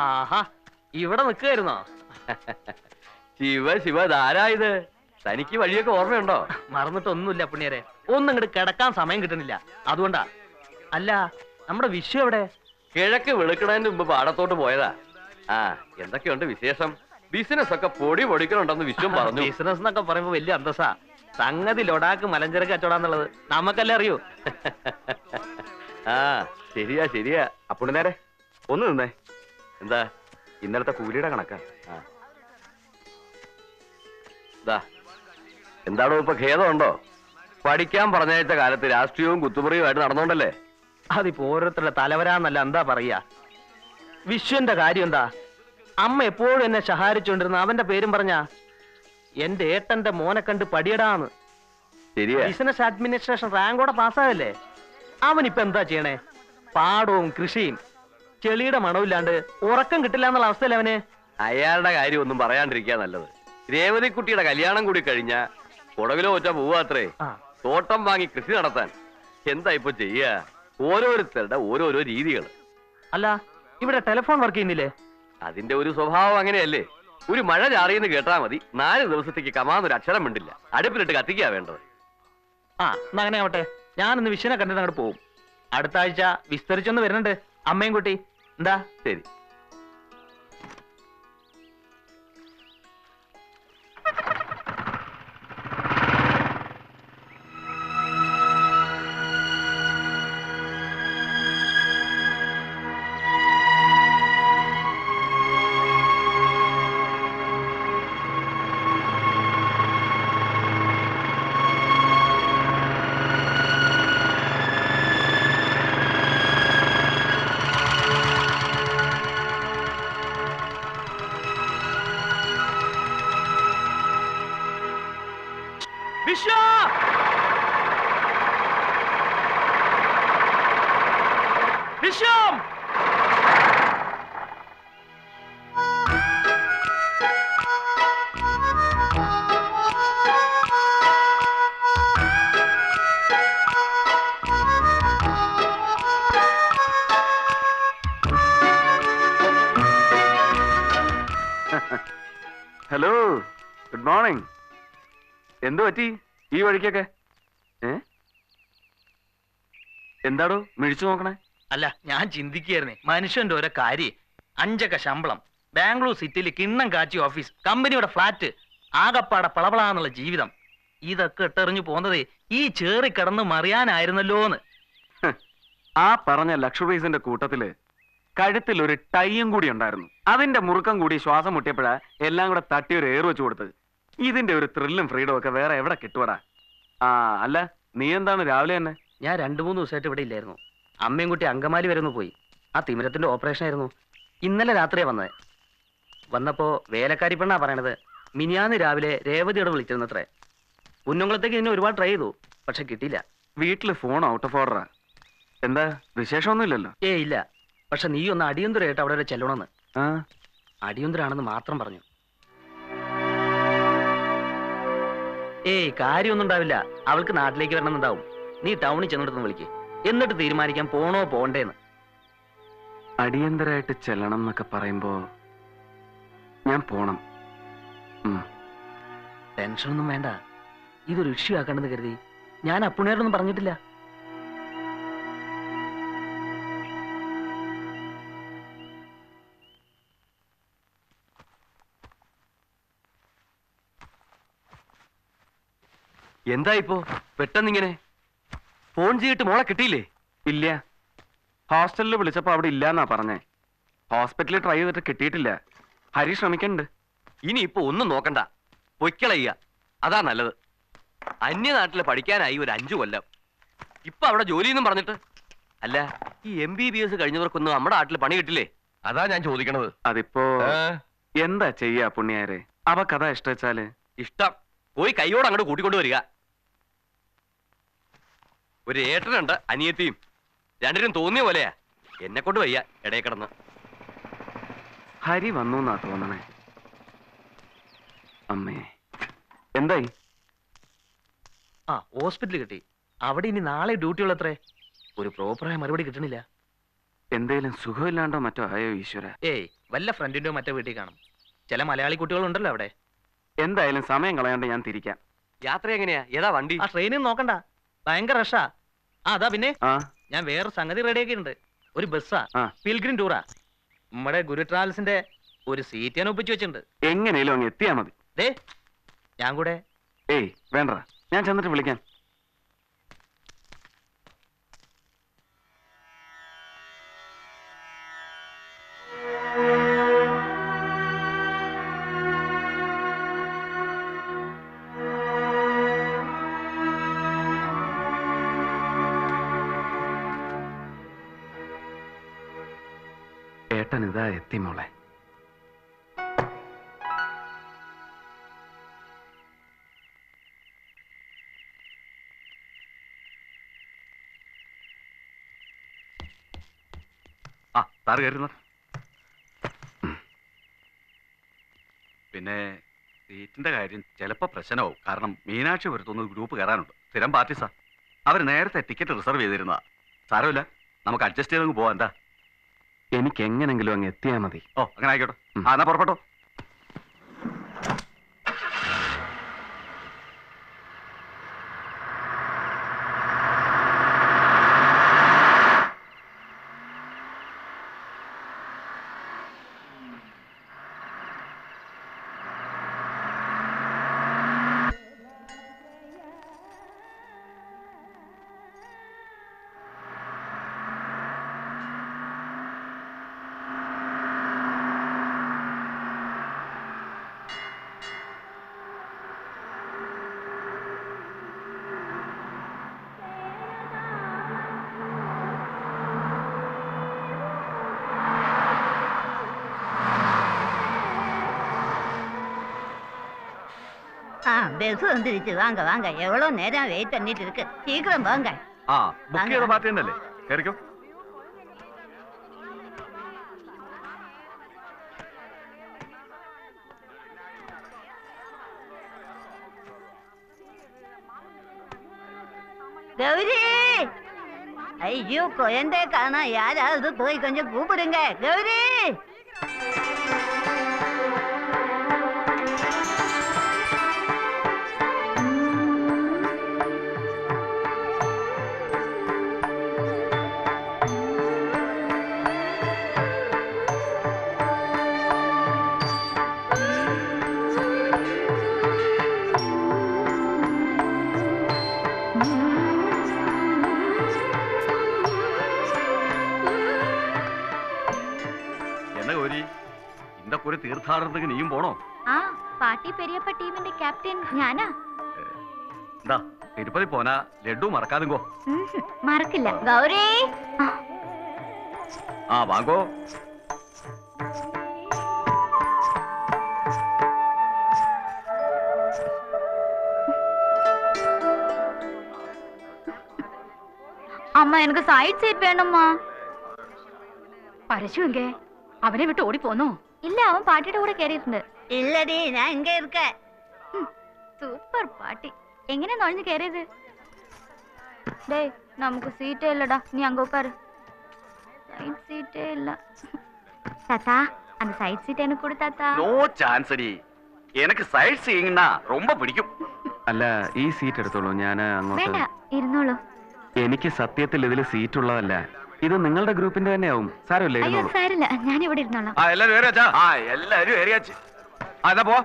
ആഹാ, ഇവിടെ നിൽക്കുകയായിരുന്നോ? ശിവ ശിവ, ധാരായത് തനിക്ക് വഴിയൊക്കെ ഓർമ്മയുണ്ടോ? മറന്നിട്ടൊന്നുമില്ല പുണ്യരെ, ഒന്നും ഇങ്ങോട്ട് കിടക്കാൻ സമയം കിട്ടുന്നില്ല, അതുകൊണ്ടാ. അല്ല, നമ്മുടെ വിഷു എവിടെ? കിഴക്ക് വെളുക്കണതിന് മുമ്പ് പാടത്തോട്ട് പോയതാ. ആ, എന്തൊക്കെയുണ്ട് വിശേഷം? ബിസിനസ് ഒക്കെ പൊടി പൊടിക്കണുണ്ടെന്ന് വിശ്വം പറഞ്ഞു. ബിസിനസ് എന്നൊക്കെ പറയുമ്പോ വലിയ അന്തസ്സാ. സംഗതി ലൊടാക്ക് മലഞ്ചരക്ക് കച്ചവടാന്നുള്ളത് നമുക്കല്ലേ അറിയൂ. ആ, ശരിയാ ശരിയാ. അപ്പോൾ നേരെ ഒന്ന് നിന്നേ. എന്താ? ഇന്നലത്തെ കൂലിയുടെ കണക്കാ. എന്താണോ ഇപ്പൊ ഖേദമുണ്ടോ? പഠിക്കാൻ പറഞ്ഞയച്ച കാലത്ത് രാഷ്ട്രീയവും കുത്തുപറിയുമായിട്ട് നടന്നോണ്ടല്ലേ? അതിപ്പോ ഓരോരുത്തരുടെ തലവരാന്നല്ല, എന്താ പറയാ. വിശ്വന്റെ കാര്യം എന്താ? അമ്മ എപ്പോഴും എന്നെ സഹായിച്ചുകൊണ്ടിരുന്ന അവന്റെ പേരും പറഞ്ഞ എന്റെ ഏട്ടന്റെ മോനെ കണ്ട് പടിയടാന്ന്. ശരിയാ. Business administration റാങ്കോടെ പാസ്സായല്ലേ. അവനിപ്പൊ എന്താ ചെയ്യണേ? പാടവും കൃഷിയും. ചെളിയുടെ മണമില്ലാണ്ട് ഉറക്കം കിട്ടില്ല എന്നുള്ള അവസ്ഥയല്ലേ അവന്. അയാളുടെ കാര്യം ഒന്നും പറയാണ്ടിരിക്കാ നല്ലത്. രേവതിക്കുട്ടിയുടെ കല്യാണം കൂടി കഴിഞ്ഞ കുടകിലോ വെച്ചാ പോവാത്രേ. തോട്ടം വാങ്ങി കൃഷി നടത്താൻ. എന്താ ഇപ്പൊ ചെയ്യാ? ഓരോരുത്തരുടെ ഓരോരോ രീതികൾ. അല്ല, ഇവിടെ ടെലിഫോൺ വർക്ക് ചെയ്യുന്നില്ലേ? അതിന്റെ ഒരു സ്വഭാവം അങ്ങനെയല്ലേ. ഒരു മഴ ചാറിയെന്ന് കേട്ടാ മതി, 4 ദിവസത്തേക്ക് കമാന്നൊരു അക്ഷരം മിണ്ടില്ല. അടുപ്പിലിട്ട് കത്തിക്കാ വേണ്ടത്. ആ, എന്നാ അങ്ങനെ ആവട്ടെ. ഞാനിന്ന് വിശ്വനെ കണ്ടിട്ട് അങ്ങോട്ട് പോവും. അടുത്ത ആഴ്ച വിസ്തരിച്ചൊന്ന് വരുന്നുണ്ട് അമ്മയും കുട്ടി. എന്താ? ശരി. വിശ്വം! Hello, good morning. എന്തു പറ്റി ഈ വഴിക്കൊക്കെ? എന്താടോ മിഴിച്ചു നോക്കണേ? അല്ല, ഞാൻ ചിന്തിക്കുകയായിരുന്നേ, മനുഷ്യന്റെ ഓരോ കാര്യം. 5 ശമ്പളം, ബാംഗ്ലൂർ സിറ്റിയിൽ കിണ്ണം കാച്ചി ഓഫീസ്, കമ്പനിയുടെ ഫ്ലാറ്റ്, ആകപ്പാടെ പളപളാന്നുള്ള ജീവിതം. ഇതൊക്കെ ഇട്ടെറിഞ്ഞു പോന്നതേ ഈ ചേറി കിടന്ന് മറിയാനായിരുന്നല്ലോന്ന്. ആ പറഞ്ഞ ലക്ഷറീസിന്റെ കൂട്ടത്തില് കഴുത്തിൽ ഒരു ടൈയും കൂടി ഉണ്ടായിരുന്നു. അതിന്റെ മുറുക്കം കൂടി ശ്വാസം മുട്ടിയപ്പോഴാ എല്ലാം കൂടെ തട്ടി ഒരു ഏറ് വെച്ച് കൊടുത്തത്. ഇതിന്റെ ഒരു ത്രില്ലും ഫ്രീഡം ഒക്കെ വേറെ എവിടെ കിട്ടുവടാ? ആ, അല്ല, നീ എന്താണ് രാവിലെ തന്നെ? ഞാൻ 2-3 ദിവസമായിട്ട് ഇവിടെ ഇല്ലായിരുന്നു. അമ്മയും കുട്ടി അങ്കമാലി വരെ ഒന്ന് പോയി. ആ തിമിരത്തിന്റെ ഓപ്പറേഷൻ ആയിരുന്നു. ഇന്നലെ രാത്രിയാ വന്നത്. വന്നപ്പോ വേലക്കാരി പെണ്ണാ പറയണത് മിനിയാന്ന് രാവിലെ രേവതിയോട് വിളിച്ചിരുന്നത്രേ. കുഞ്ഞുങ്ങളത്തേക്ക് ഇനി ഒരുപാട് ട്രൈ ചെയ്തു, പക്ഷെ കിട്ടിയില്ല. വീട്ടില് ഫോൺ ഔട്ട് ഓഫ് ഓർഡറാ. എന്താ വിശേഷമൊന്നുമില്ലല്ലോ? ഇല്ല, പക്ഷെ നീ ഒന്ന് അടിയന്തരമായിട്ട് അവിടെ വരെ ചെല്ലണമെന്ന്. അടിയന്തരാണെന്ന് മാത്രം പറഞ്ഞു. കാര്യമൊന്നും ഉണ്ടാവില്ല. അവൾക്ക് നാട്ടിലേക്ക് വരണമെന്നുണ്ടാവും. നീ ടൗണിൽ ചെന്നിടത്തുനിന്ന് വിളിക്ക്, എന്നിട്ട് തീരുമാനിക്കാൻ പോണോ പോണ്ടേന്ന്. അടിയന്തരായിട്ട് ചെല്ലണം എന്നൊക്കെ പറയുമ്പോ ഞാൻ പോണം. ടെൻഷനൊന്നും വേണ്ട. ഇതൊരു ഇഷ്യൂ ആക്കണ്ടെന്ന് കരുതി ഞാൻ അപ്പുണ്ണേരൊന്നും പറഞ്ഞിട്ടില്ല. എന്താ ഇപ്പോ പെട്ടെന്നിങ്ങനെ? ഫോൺ ചെയ്തിട്ട് മോളെ കിട്ടിയില്ലേ? ഇല്ല, ഹോസ്റ്റലിൽ വിളിച്ചപ്പോ അവിടെ ഇല്ലാന്നാ പറഞ്ഞേ. ഹോസ്പിറ്റലിൽ ട്രൈ ചെയ്തിട്ട് കിട്ടിയിട്ടില്ല. ഹരി ശ്രമിക്കണ്ട്. ഇനി ഇപ്പൊ ഒന്നും നോക്കണ്ട, പൊയ്ക്കളയ്യ, അതാ നല്ലത്. അന്യനാട്ടില് പഠിക്കാനായി ഒരു 5 കൊല്ലം. ഇപ്പൊ അവിടെ ജോലിയെന്നും പറഞ്ഞിട്ട്. അല്ല, ഈ MBBS കഴിഞ്ഞവർക്കൊന്നും നമ്മുടെ നാട്ടിൽ പണി കിട്ടില്ലേ? അതാ ഞാൻ ചോദിക്കണത്. അതിപ്പോ എന്താ ചെയ്യാ പുണ്യാരെ? അവക്കഥ ഇഷ്ടം. ഇഷ്ടം പോയി കൈയോട് അങ്ങോട്ട് കൂട്ടിക്കൊണ്ടു വരിക. ഒരു ഏട്ടനുണ്ട്, അനിയത്തിയും. രണ്ടിനും തോന്നിയ പോലെയാ. എന്നെ കൊണ്ട് വയ്യ ഇടയിൽ കിടന്ന്. ഹരി വന്നു എന്നാ തോന്നണേ. അമ്മേ, എന്തായി? ഹോസ്പിറ്റലിൽ കിട്ടി. അവിടെ ഇനി നാളെ ഡ്യൂട്ടി ഉള്ളത്രേ. ഒരു പ്രോപ്പറായ മറുപടി കിട്ടണില്ല. എന്തേലും സുഖമില്ലാണ്ടോ മറ്റോ ആയോ ഈശ്വര? വല്ല ഫ്രണ്ടിന്റെയോ മറ്റോ വീട്ടിൽ കാണും. ചില മലയാളി കുട്ടികളുണ്ടല്ലോ അവിടെ. എന്തായാലും സമയം കളയാണ്ട് ഞാൻ തിരിക്കാം. യാത്ര എങ്ങനെയാ? ഏതാ വണ്ടി? ആ ട്രെയിനിൽ നോക്കണ്ട, ഭയങ്കര റഷാ. അതാ പിന്നെ ആ ഞാൻ വേറെ സംഗതി റെഡിയാക്കിയിട്ടുണ്ട്. ഒരു ബസ്സാ, ആ. പിൽഗ്രിം ടൂറാ. നമ്മുടെ ഗുരു ട്രാവൽസിന്റെ ഒരു സീറ്റ് ഞാൻ ഒപ്പിച്ചു വെച്ചിട്ടുണ്ട്. എങ്ങനെയും അങ്ങ് എത്തിയാ മതി. ദേ ഞാൻ കൂടെ. ഏയ് വേണ്ട, ഞാൻ ചെന്നിട്ട് വിളിക്കാം. ഏട്ടൻ ഇതാ എത്തി മോളെ. ആ സാറ് കയറുന്ന. പിന്നെ സീറ്റിന്റെ കാര്യം ചിലപ്പോൾ പ്രശ്നമാവും. കാരണം മീനാക്ഷി വരുത്തുന്ന ഗ്രൂപ്പ് കയറാനുണ്ട്. സ്ഥിരം പാർട്ടീസാ. അവർ നേരത്തെ ടിക്കറ്റ് റിസർവ് ചെയ്തിരുന്നതാ. സാരമില്ല, നമുക്ക് അഡ്ജസ്റ്റ് ചെയ്തങ്ങ് പോവാം. എന്താ? എനിക്ക് എങ്ങനെങ്കിലും അങ്ങ് എത്തിയാ മതി. ഓ അങ്ങനെ ആയിക്കോട്ടെ. ആ എന്നാ പുറപ്പെട്ടോ. பஸ் வந்துருச்சு. வாங்க வாங்க, எவ்வளவு நேரம் வெயிட் பண்ணிட்டு இருக்கு. சீக்கிரம் வாங்க. ആ ബുക്ക് ചെയ്ത പാർട്ടി തന്നെയല്ലേ? കയറിക്കോ. கௌரி, ஐயோ குழந்தை காணா. யாராவது போய் கொஞ்சம் கூப்பிடுங்க. கௌரி, എന്നാ ഗൗരി, ഇന്നൊക്കെ ഒരു തീർത്ഥാടനത്തിന് നീയും പോണോ? ആ പാർട്ടി പെരിയപ്പ ടീമിന്റെ ക്യാപ്റ്റൻ ഞാനാ. എന്താ തിരുപ്പതി പോനാ ലഡു മറക്കാതുങ്കോ. മറക്കില്ല. ഗൗരി, ആ വാങ്ങോ. അമ്മ എനിക്ക് സൈഡ് സീറ്റ് വേണമ്മ. പരശുവെങ്കേ അവനെ വിട്ട് ഓടിപ്പോന്നോ? ഇല്ല, അവൻ പാട്ടിയുടെ കൂടെ കയറിയിട്ടുണ്ട്. இல்லடி, நான் இங்க இருக்கேன். സൂപ്പർ പാട്ടി. എങ്ങനെ നുഴഞ്ഞു കയറിയത്? ഡേ നമുക്ക് സീറ്റേ ഇല്ലടാ, നീ അങ്ങ് ഉட்காரு. സൈഡ് സീറ്റേ ഇല്ല. தாத்தா அந்த சைட் சீட் எனக்கு கொடு தாத்தா. നോ ചാൻസ് അടി. എനിക്ക് സൈഡ് സീയിങ്നാ ரொம்ப പിടിക്കും. അല്ല, ഈ സീറ്റ് എടുത്തോളൂ, ഞാൻ വേണ്ട, അങ്ങോട്ട്. ഇരുന്നോളൂ. എനിക്ക് സത്യത്തിൽ ഇതിൽ സീറ്റ് ഉള്ളതല്ല. ഇത് നിങ്ങളുടെ ഗ്രൂപ്പിന്റെ തന്നെയാവും. സാരമില്ല, അയ്യോ ഇരുന്നോളൂ. സാരില്ല, ഞാൻ ഇവിടെ ഇരുന്നോളാം. ആ എല്ലാരും ഏറിയാച്ചാ. ആ എല്ലാരും ഏറിയാച്ച്. ആ എന്നാ പോ.